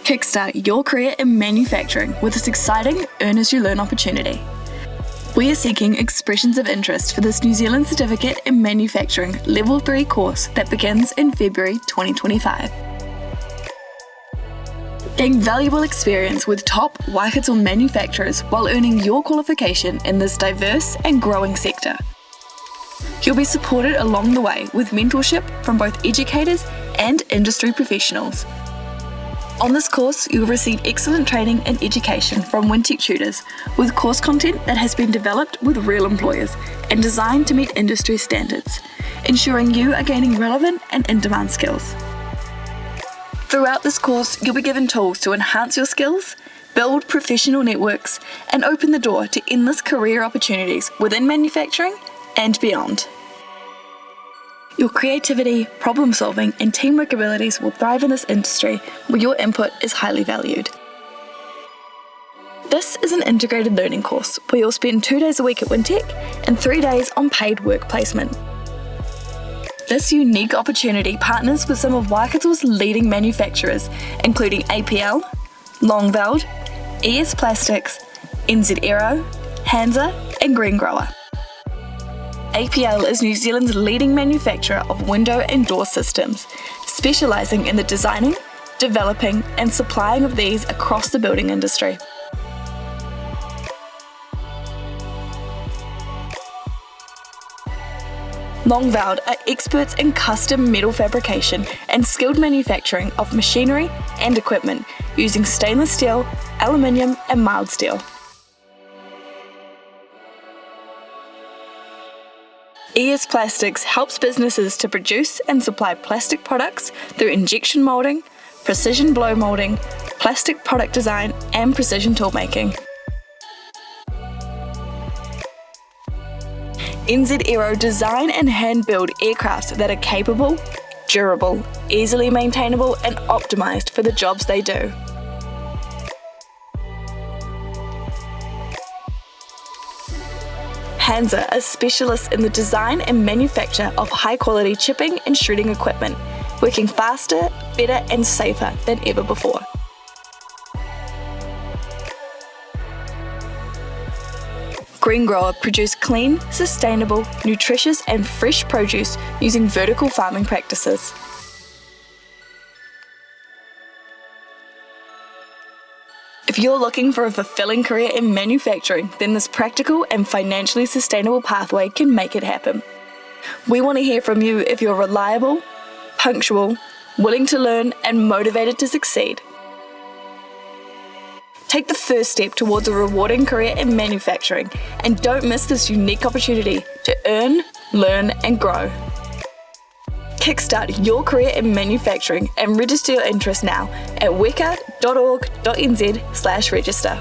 Kickstart your career in manufacturing with this exciting Earn As You Learn opportunity. We are seeking expressions of interest for this New Zealand Certificate in Manufacturing Level 3 course that begins in February 2025. Gain valuable experience with top Waikato manufacturers while earning your qualification in this diverse and growing sector. You'll be supported along the way with mentorship from both educators and industry professionals. On this course, you'll receive excellent training and education from Wintec tutors with course content that has been developed with real employers and designed to meet industry standards, ensuring you are gaining relevant and in-demand skills. Throughout this course, you'll be given tools to enhance your skills, build professional networks, and open the door to endless career opportunities within manufacturing and beyond. Your creativity, problem solving, and teamwork abilities will thrive in this industry where your input is highly valued. This is an integrated learning course where you'll spend 2 days a week at Wintec and 3 days on paid work placement. This unique opportunity partners with some of Waikato's leading manufacturers, including APL, Longveld, ES Plastics, NZ Aero, Hansa, and Green Grower. APL is New Zealand's leading manufacturer of window and door systems, specialising in the designing, developing and supplying of these across the building industry. Longveld are experts in custom metal fabrication and skilled manufacturing of machinery and equipment using stainless steel, aluminium and mild steel. ES Plastics helps businesses to produce and supply plastic products through injection moulding, precision blow moulding, plastic product design and precision toolmaking. NZ Aero design and hand build aircrafts that are capable, durable, easily maintainable and optimised for the jobs they do. Hansa are specialists in the design and manufacture of high-quality chipping and shredding equipment, working faster, better and safer than ever before. Green Grower produce clean, sustainable, nutritious and fresh produce using vertical farming practices. If you're looking for a fulfilling career in manufacturing, then this practical and financially sustainable pathway can make it happen. We want to hear from you if you're reliable, punctual, willing to learn, and motivated to succeed. Take the first step towards a rewarding career in manufacturing and don't miss this unique opportunity to earn, learn, and grow. Kickstart your career in manufacturing and register your interest now at waikato.org.nz/register.